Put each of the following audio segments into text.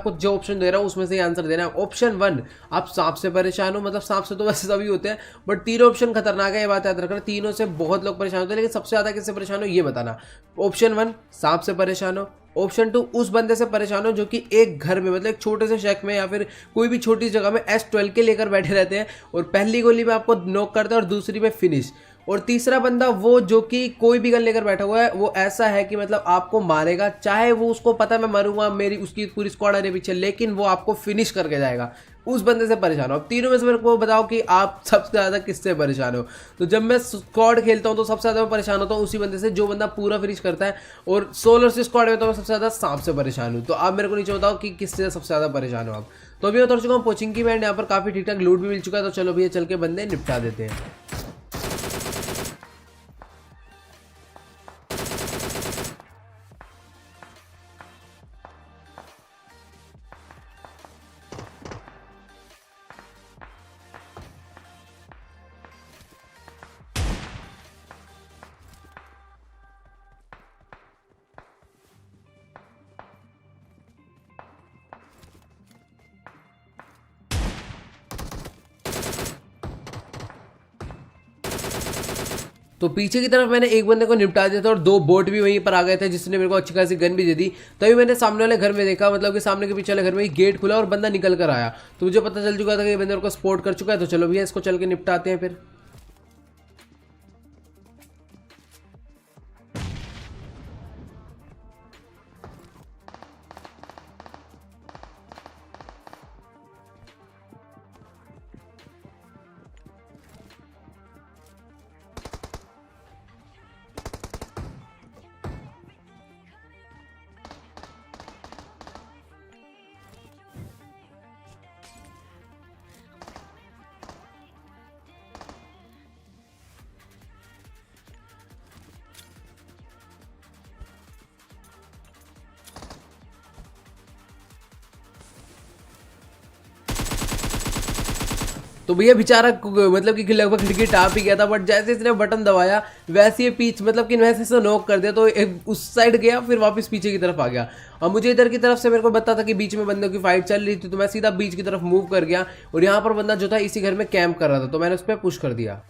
आपको जो ऑप्शन दे रहा हूँ उसमें से आंसर देना है। ऑप्शन 1, आप सांप से परेशान हो। मतलब सांप से तो वैसे सभी होते हैं, बट तीनों ऑप्शन खतरनाक है, ये बात याद रखना। तीनों से बहुत लोग परेशान होते हैं, लेकिन सबसे ज्यादा किससे परेशान हो ये बताना। ऑप्शन 1 सांप से परेशान हो। ऑप्शन 2 उस बंदे से परेशान हो जो कि एक घर में, मतलब एक छोटे से शेक में या फिर कोई भी छोटी जगह में S12 के लेकर बैठे रहते हैं और पहली गोली में आपको नॉक करते हैं और दूसरी में फिनिश। और तीसरा बंदा वो जो कि कोई भी गन लेकर बैठा हुआ है, वो ऐसा है कि मतलब आपको मारेगा, चाहे वो उसको पता है मैं मरूंगा, मेरी उसकी पूरी स्क्वाड आ रही पीछे, लेकिन वो आपको फिनिश करके जाएगा। उस बंदे से परेशान हो। अब तीनों में से मेरे को बताओ कि आप सबसे ज्यादा किससे परेशान हो। तो जब मैं स्क्वाड खेलता हूँ तो सबसे ज्यादा मैं परेशान होता हूँ उसी बंदे से जो बंदा पूरा फिनिश करता है, और सोलर से स्क्वाड में तो मैं सबसे ज्यादा सांप से परेशान हूँ। तो आप मेरे को नीचे बताओ कि किससे सबसे ज्यादा परेशान हो आप। तो अभी मैं उतर चुका हूँ कोचिंग की, बैंड यहाँ पर काफी ठीक ठाक लूट भी मिल चुका है, तो चलो भैया चल के बंदे निपटा देते हैं। तो पीछे की तरफ मैंने एक बंदे को निपटा दिया था और दो बोट भी वहीं पर आ गए थे, जिसने मेरे को अच्छी खासी गन भी दे दी। तभी मैंने सामने वाले घर में देखा, मतलब कि सामने के पीछे वाले घर में ही गेट खुला और बंदा निकल कर आया। तो मुझे पता चल चुका था कि ये बंदे को स्पॉट कर चुका है। तो चलो भैया इसको चल के निपटाते हैं फिर। तो भैया बेचारा मतलब कि लगभग खिड़की टाप ही गया था, बट जैसे इसने बटन दबाया वैसे ये पीछ मतलब कि वैसे से नॉक कर दिया, तो एक उस साइड गया फिर वापस पीछे की तरफ आ गया। अब मुझे इधर की तरफ से मेरे को पता था कि बीच में बंदों की फाइट चल रही थी, तो मैं सीधा बीच की तरफ मूव कर गया और यहाँ पर बंदा जो था इसी घर में कैंप कर रहा था, तो मैंने उस पर पुश कर दिया।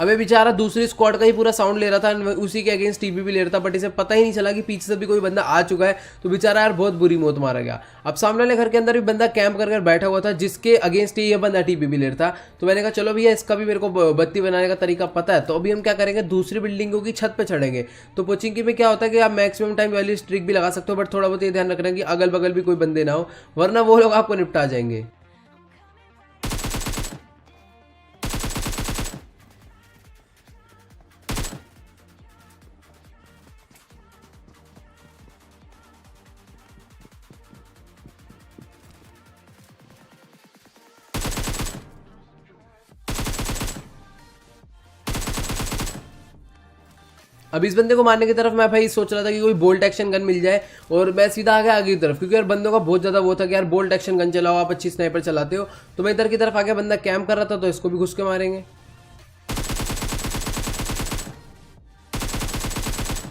अबे बेचारा दूसरी स्क्वाड का ही पूरा साउंड ले रहा था, उसी के अगेंस्ट टीपी भी ले रहा था, बट इसे पता ही नहीं चला कि पीछे से भी कोई बंदा आ चुका है। तो बेचारा यार बहुत बुरी मौत मारा गया। अब सामने वाले घर के अंदर भी बंदा कैंप कर बैठा हुआ था, जिसके अगेंस्ट ही ये बंदा टीपी भी ले रहा था। तो मैंने कहा चलो भैया इसका भी मेरे को बत्ती बनाने का तरीका पता है, तो अभी हम क्या करेंगे, दूसरी बिल्डिंगों की छत पे चढ़ेंगे। तो पोचिंकी में क्या होता है कि आप मैक्सिमम टाइम वाली स्ट्रिक भी लगा सकते हो, बट थोड़ा बहुत ये ध्यान रखना कि अगल बगल भी कोई बंदे ना हो, वरना वो लोग आपको निपटा जाएंगे। अब इस बंदे को मारने की तरफ मैं भाई सोच रहा था कि कोई बोल्ट एक्शन गन मिल जाए, और मैं सीधा आ गया आगे की तरफ, क्योंकि यार बंदों का बहुत ज्यादा वो था कि यार बोल्ट एक्शन गन चलाओ, आप अच्छी स्नाइपर चलाते हो। तो मैं इधर की तरफ आ गया, बंदा कैंप कर रहा था, तो इसको भी घुस के मारेंगे।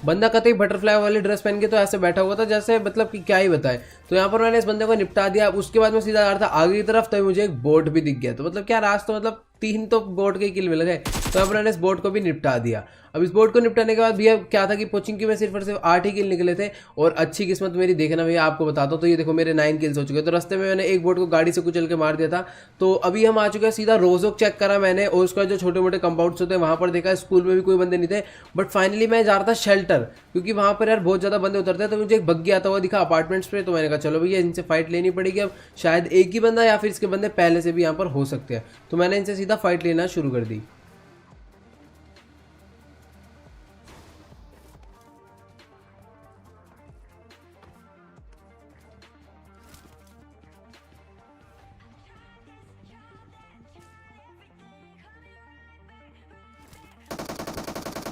बंदा कतई बटरफ्लाई वाली ड्रेस पहन के तो ऐसे बैठा हुआ था जैसे मतलब कि क्या ही बताए। तो यहाँ पर मैंने इस बंदे को निपटा दिया। उसके बाद मैं सीधा आ रहा था आगे की तरफ, तो मुझे एक बोट भी दिख गया। तो मतलब क्या राज, तो मतलब 3 तो बोट के किल मिल गए। तो यहाँ पर मैंने इस बोट को भी निपटा दिया। अब इस बोट को निपटाने के बाद भैया क्या था कि पोचिंग की में सिर्फ और सिर्फ 8 ही किल निकले थे, और अच्छी किस्मत मेरी देखना भैया आपको बताता हूँ। तो ये देखो मेरे 9 किल्स हो चुके। तो रास्ते में मैंने एक बोट को गाड़ी से कुचल के मार दिया था। तो अभी हम आ चुके हैं सीधा रोजोक चेक करा मैंने, और उसका जो छोटे मोटे कंपाउंड्स होते हैं वहां पर देखा, स्कूल में भी कोई बंदे नहीं थे। बट फाइनली मैं जा रहा था शेल्टर, क्योंकि वहां पर यार बहुत ज्यादा बंदे उतरते हैं। तो मुझे एक बग्गी आता हुआ दिखा अपार्टमेंट्स पे, तो मैंने कहा चलो भैया इनसे फाइट लेनी पड़ेगी। अब शायद एक ही बंदा या फिर इसके बंदे पहले से भी यहाँ पर हो सकते हैं, तो मैंने इनसे सीधा फाइट लेना शुरू कर दी।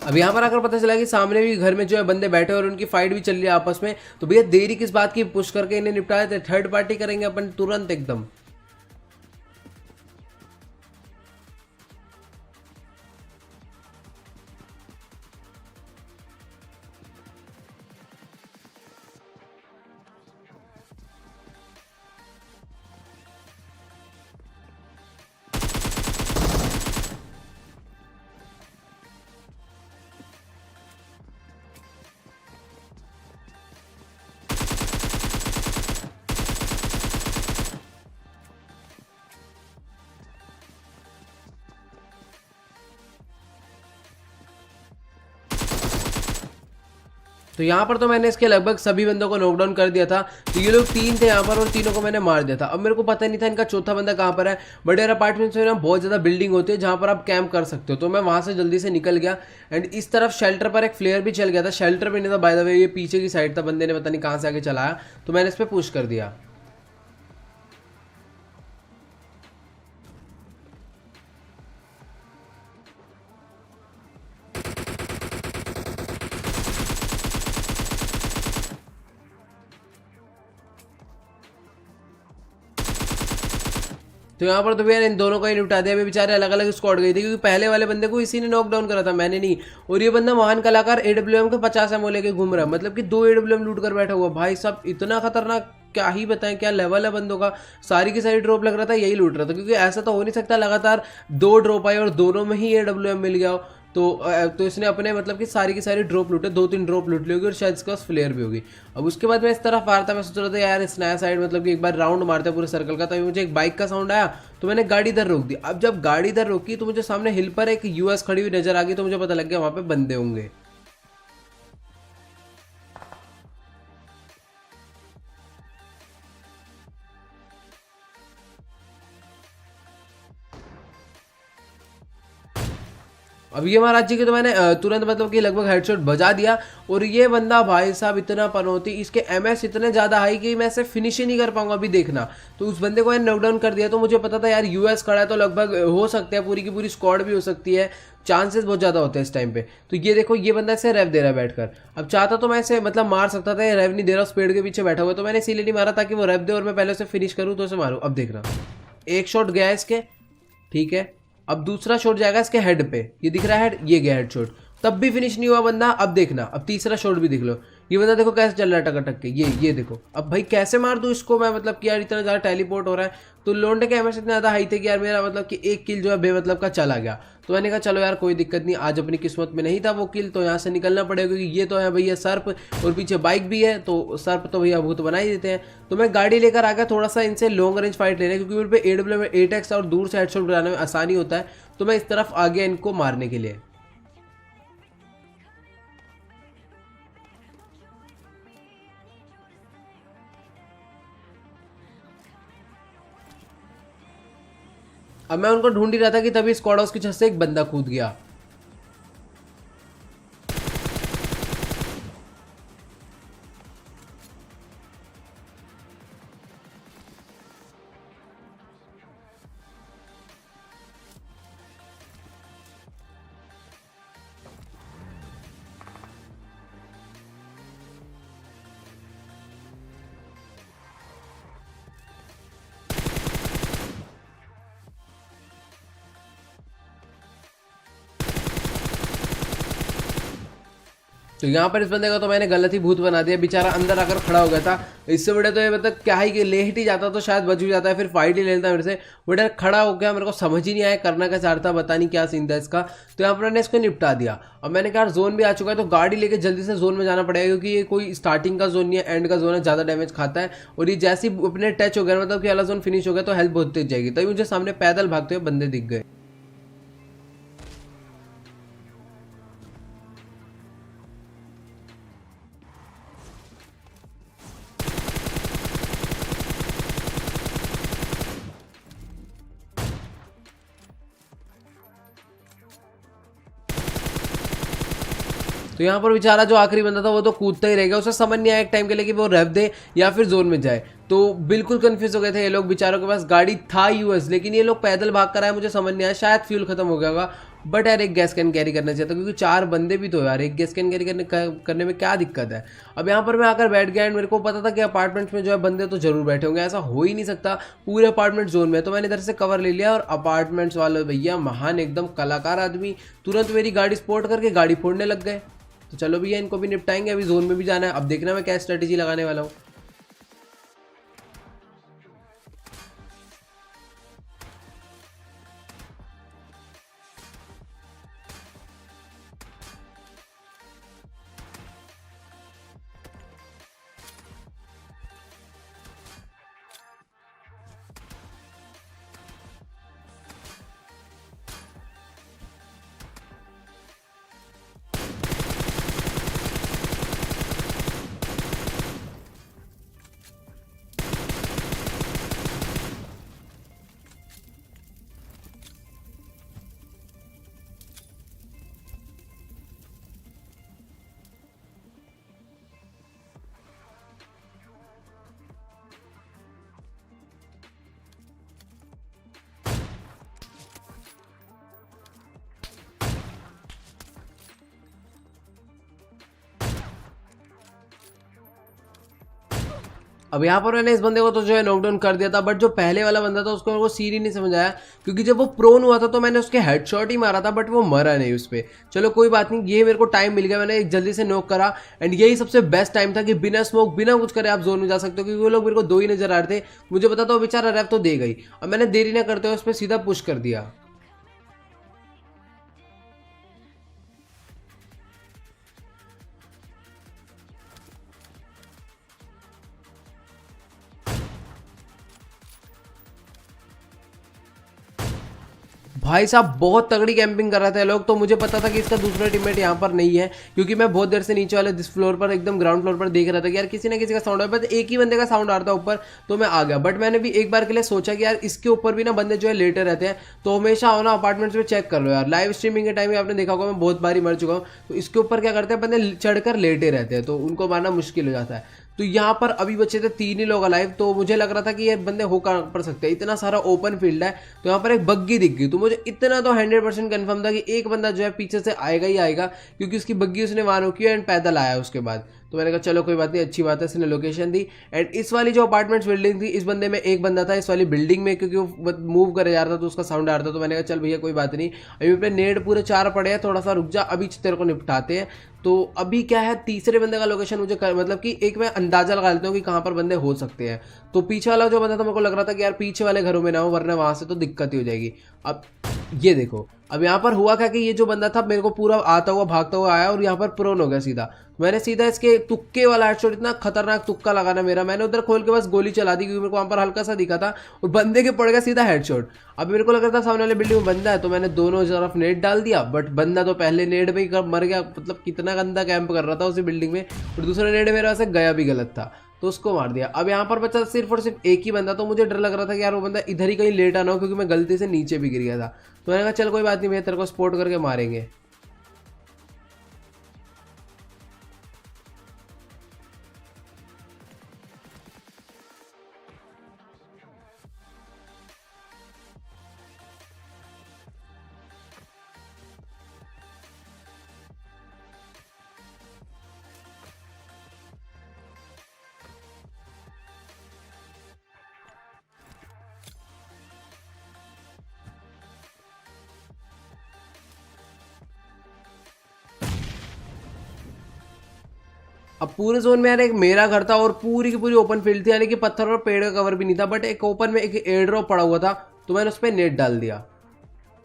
अब यहाँ पर आकर पता चला कि सामने भी घर में जो है बंदे बैठे और उनकी फाइट भी चल रही है आपस में। तो भैया देरी किस बात की, पुश करके इन्हें निपटा देते, थर्ड पार्टी करेंगे अपन तुरंत एकदम। तो यहाँ पर तो मैंने इसके लगभग सभी बंदों को नॉकडाउन कर दिया था। तो ये लोग 3 थे यहाँ पर और तीनों को मैंने मार दिया था। अब मेरे को पता नहीं था इनका चौथा बंदा कहाँ पर है, बट यार अपार्टमेंट्स में ना बहुत ज़्यादा बिल्डिंग होती है जहाँ पर आप कैंप कर सकते हो। तो मैं वहाँ से जल्दी से निकल गया एंड इस तरफ शेल्टर पर एक फ्लेयर भी चल गया था। शेल्टर भी नहीं था बाय द वे, ये पीछे की साइड था, बंदे ने पता नहीं कहाँ से आके चलाया, तो मैंने इस पर पुश कर दिया। तो यहाँ पर तो भैया इन दोनों का ही निपटा दिया। अभी बेचारे अलग अलग स्क्वाड गई थी क्योंकि पहले वाले बंदे को इसी ने नॉकडाउन करा था, मैंने नहीं। और ये बंदा महान कलाकार AWM के 50 एमओ लेके घूम रहा है, मतलब कि 2 AWM लूट कर बैठा हुआ। भाई साहब इतना खतरनाक, क्या ही बताएं क्या लेवल है बंदों का। सारी की सारी ड्रॉप लग रहा था यही लूट रहा था, क्योंकि ऐसा तो हो नहीं सकता लगातार 2 ड्रॉप आए और दोनों में ही AWM मिल गया हो। तो इसने अपने मतलब कि सारी की सारी ड्रॉप लूटे, 2-3 ड्रॉप लूट ली होगी और शायद इसके पास फ्लेयर भी होगी। अब उसके बाद मैं इस तरफ आ रहा था, मैं सोच रहा था यार इस नया साइड मतलब कि एक बार राउंड मारते पूरे सर्कल का। तभी मुझे एक बाइक का साउंड आया तो मैंने गाड़ी इधर रोक दी। अब जब गाड़ी इधर रोकी तो मुझे सामने हिल पर एक US खड़ी हुई नजर आ गई, तो मुझे पता लग गया वहां पे बंदे होंगे। अब ये महाराज जी के तो मैंने तुरंत मतलब कि लगभग हेडशॉट बजा दिया। और ये बंदा भाई साहब इतना पनौती, इसके MS इतने ज़्यादा हाई कि मैं इसे फिनिश ही नहीं कर पाऊंगा अभी देखना। तो उस बंदे को मैंने नॉकडाउन कर दिया। तो मुझे पता था यार US खड़ा है तो लगभग हो सकता है पूरी की पूरी स्क्वाड भी हो सकती है, चांसेस बहुत ज़्यादा होते हैं इस टाइम पे। तो ये देखो ये बंदा इसे रेव दे रहा है बैठकर। अब चाहता तो मैं इसे मतलब मार सकता था, ये रेव नहीं दे रहा, उस पेड़ के पीछे बैठा हुआ, तो मैंने इसीलिए नहीं मारा ताकि वो रेव दे और मैं पहले उसे फिनिश करूँ तो उसे मारूँ। अब देखना एक शॉट गया इसके, ठीक है। अब दूसरा शॉट जाएगा इसके हेड पे, ये दिख रहा है हेड, ये गया हेड शॉट, तब भी फिनिश नहीं हुआ बंदा। अब देखना अब तीसरा शॉट भी देख लो, ये बंदा देखो कैसे चल रहा है टक के, ये देखो। अब भाई कैसे मार दूं इसको मैं, मतलब कि यार इतना ज़्यादा टेलीपोर्ट हो रहा है। तो लोंडे के एमएस इतने ज़्यादा हाई थे कि यार मेरा मतलब कि एक किल जो है बेमतलब का चला गया। तो मैंने कहा चलो यार कोई दिक्कत नहीं, आज अपनी किस्मत में नहीं था वो किल, तो यहाँ से निकलना पड़ेगा क्योंकि ये तो है भैया सर्प और पीछे बाइक भी है, तो सर्प तो भैया भूत बना ही देते हैं। तो मैं गाड़ी लेकर आ गया थोड़ा सा इनसे लॉन्ग रेंज फाइट लेने, क्योंकि मेरे पे AWM में 8x और दूर से हेडशॉट बनाने में आसानी होता है। तो मैं इस तरफ आ गया इनको मारने के लिए। अब मैं उनको ढूंढ ही रहा था कि तभी स्क्वाड हाउस की छत से एक बंदा कूद गया। तो यहाँ पर इस बंदे का तो मैंने गलत ही भूत बना दिया, बेचारा अंदर आकर खड़ा हो गया था। इससे बड़े तो ये मतलब क्या ही कि लेट ही जाता तो शायद बच भी जाता है, फिर फाइट ही ले लेता मेरे से। बट यार खड़ा हो गया, मेरे को समझ ही नहीं आया करना क्या चाहता, पता नहीं क्या सीन था इसका। तो यहाँ पर मैंने इसको निपटा दिया। अब मैंने कहा जोन भी आ चुका है तो गाड़ी लेके जल्दी से जोन में जाना पड़ेगा, क्योंकि ये कोई स्टार्टिंग का जोन नहीं है, एंड का जोन है, ज़्यादा डैमेज खाता है। और ये जैसे ही अपने टच हो गया मतलब कि वाला जोन फिनिश हो गया तो हेल्थ बहुत तेज जाएगी। तभी मुझे सामने पैदल भागते हुए बंदे दिख गए। तो यहाँ पर बेचारा जो आखिरी बंदा था वो तो कूदता ही रहेगा, उसे समझ नहीं आया एक टाइम के लिए कि वो रेव दे या फिर जोन में जाए। तो बिल्कुल कंफ्यूज हो गए थे ये लोग, बेचारों के पास गाड़ी था US, लेकिन ये लोग पैदल भाग कर आए, मुझे समझ नहीं आया, शायद फ्यूल खत्म हो गया होगा। बट यार एक गैस कैन कैरी करना चाहिए था, क्योंकि 4 बंदे भी तो यार, एक गैस कैन कैरी करने में क्या दिक्कत है। अब यहाँ पर मैं आकर बैठ गया एंड मेरे को पता था कि अपार्टमेंट्स में जो है बंदे तो जरूर बैठे होंगे, ऐसा हो ही नहीं सकता पूरे अपार्टमेंट जोन में। तो मैंने इधर से कवर ले लिया और अपार्टमेंट्स वाले भैया महान एकदम कलाकार आदमी तुरंत मेरी गाड़ी स्पॉट करके गाड़ी फोड़ने लग गए। तो चलो भैया इनको भी निपटाएंगे, अभी जोन में भी जाना है। अब देखना मैं क्या स्ट्रेटेजी लगाने वाला हूँ। अब यहाँ पर मैंने इस बंदे को तो जो है नॉकडाउन कर दिया था, बट जो पहले वाला बंदा था उसको मेरे को सीन ही नहीं समझ आया, क्योंकि जब वो प्रोन हुआ था तो मैंने उसके हेडशॉट ही मारा था, बट वो मरा नहीं उस पर। चलो कोई बात नहीं, ये मेरे को टाइम मिल गया, मैंने जल्दी से नॉक करा। एंड यही सबसे बेस्ट टाइम था कि बिना स्मोक बिना कुछ करे आप जोन में जा सकते हो, क्योंकि वो लोग मेरे को दो ही नजर आ रहे थे। मुझे पता था वो बेचारा रैप तो दे गई। अब मैंने देरी ना करते हुए उस पर सीधा पुश कर दिया। भाई साहब बहुत तगड़ी कैंपिंग कर रहे थे लोग, तो मुझे पता था कि इसका दूसरा टीममेट यहाँ पर नहीं है, क्योंकि मैं बहुत देर से नीचे वाले जिस फ्लोर पर एकदम ग्राउंड फ्लोर पर देख रहा था कि यार किसी ना किसी का साउंड है, बट एक ही बंदे का साउंड आ रहा था ऊपर, तो मैं आ गया। बट मैंने भी एक बार के लिए सोचा कि यार इसके ऊपर भी ना बंदे जो है लेटे रहते हैं, तो हमेशा आओ ना अपार्टमेंट्स में चेक कर लो यार। लाइव स्ट्रीमिंग के टाइम में आपने देखा होगा मैं बहुत बारी मर चुका हूँ, तो इसके ऊपर क्या करते हैं बंदे चढ़कर लेटे रहते हैं, तो उनको मारना मुश्किल हो जाता है। तो यहाँ पर अभी बचे थे 3 ही लोग अलाइव, तो मुझे लग रहा था कि ये बंदे हो पड़ सकते हैं, इतना सारा ओपन फील्ड है। तो यहाँ पर एक बग्गी दिख गई, तो मुझे इतना तो 100% कन्फर्म था कि एक बंदा जो है पीछे से आएगा ही आएगा, क्योंकि उसकी बग्गी उसने वहां की एंड पैदल आया उसके बाद। तो मैंने कहा चलो कोई बात नहीं, अच्छी बात है, इसने लोकेशन दी। एंड इस वाली जो अपार्टमेंट्स बिल्डिंग थी, इस बंदे में एक बंदा था इस वाली बिल्डिंग में, क्योंकि वो मूव करे जा रहा था तो उसका साउंड आ रहा था। तो मैंने कहा चल भैया कोई बात नहीं, अभी पे नेड पूरे 4 पड़े हैं, थोड़ा सा रुक जा, अभी तेरे को निपटाते हैं। तो अभी क्या है, तीसरे बंदे का लोकेशन मुझे मतलब कि एक मैं अंदाजा लगा लेता हूँ कि कहाँ पर बंदे हो सकते हैं। तो पीछे वाला जो बंदा था मेरे को लग रहा था कि यार पीछे वाले घरों में ना हो, वरना वहां से तो दिक्कत ही हो जाएगी। अब ये देखो, अब यहाँ पर हुआ क्या कि ये जो बंदा था मेरे को पूरा आता हुआ भागता हुआ आया और यहाँ पर प्रोन हो गया सीधा। मैंने सीधा इसके तुक्के वाला हेडशॉट, इतना खतरनाक तुक्का लगाना मेरा, मैंने उधर खोल के बस गोली चला दी, क्योंकि मेरे को वहाँ पर हल्का सा दिखा था और बंदे के पड़ गया सीधा हेडशॉट। अब मेरे को लग रहा था सामने वाले बिल्डिंग में बंदा है, तो मैंने दोनों तरफ नेट डाल दिया, बट बंदा तो पहले नेट में ही मर गया। मतलब कितना गंदा कैंप कर रहा था उसी बिल्डिंग में, और दूसरा नेट मेरा वैसे गया भी गलत था, तो उसको मार दिया। अब यहाँ पर बचा सिर्फ और सिर्फ एक ही बंदा, तो मुझे डर लग रहा था कि यार वो बंदा इधर ही कहीं लेटा ना हो, क्योंकि मैं गलती से नीचे भी गिर गया था। तो मैंने कहा चल कोई बात नहीं भैया, तेरे को स्पोर्ट करके मारेंगे। अब पूरे जोन में यार एक मेरा घर था और पूरी की पूरी ओपन फील्ड थी, यानी कि पत्थर और पेड़ का कवर भी नहीं था, बट एक ओपन में एक एयर ड्रॉप पड़ा हुआ था, तो मैंने उस पर नेट डाल दिया।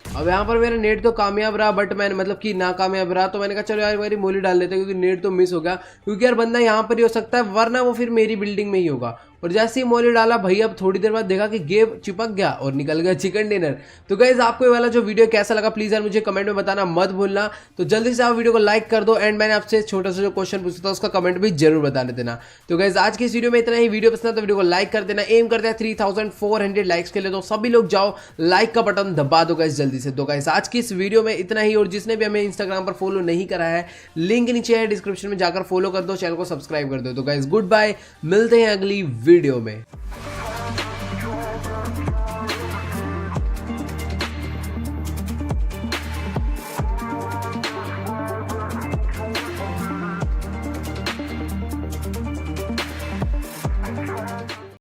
अब यहाँ पर मेरा नेट तो कामयाब रहा, बट मैंने मतलब कि नाकामयाब रहा, तो मैंने कहा चलो यार मेरी मोली डाल देते, क्योंकि नेट तो मिस हो गया, क्योंकि यार बंदा यहाँ पर ही हो सकता है, वरना वो फिर मेरी बिल्डिंग में ही होगा। और जैसे ही मोली डाला भाई, अब थोड़ी देर बाद देखा कि गेम चिपक गया और निकल गया चिकन डिनर। तो गाइज आपको ये वाला जो वीडियो कैसा लगा प्लीज यार मुझे कमेंट में बताना मत भूलना। तो जल्दी से आप वीडियो को लाइक कर दो, एंड मैंने आपसे छोटा सा जो क्वेश्चन पूछा था उसका कमेंट भी जरूर बताने देना। तो गाइज आज की इस वीडियो में इतना ही, वीडियो पसंद है तो वीडियो को लाइक कर देना। एम करते हैं 3400 लाइक्स के लिए, तो सभी लोग जाओ लाइक का बटन दबा दो गाइज जल्दी से। तो गाइज आज की इस वीडियो में इतना ही, और जिसने भी हमें इंस्टाग्राम पर फॉलो नहीं करा है, लिंक नीचे है डिस्क्रिप्शन में, जाकर फॉलो कर दो, चैनल को सब्सक्राइब कर दो। तो गाइज गुड बाय, मिलते हैं अगली वीडियो में।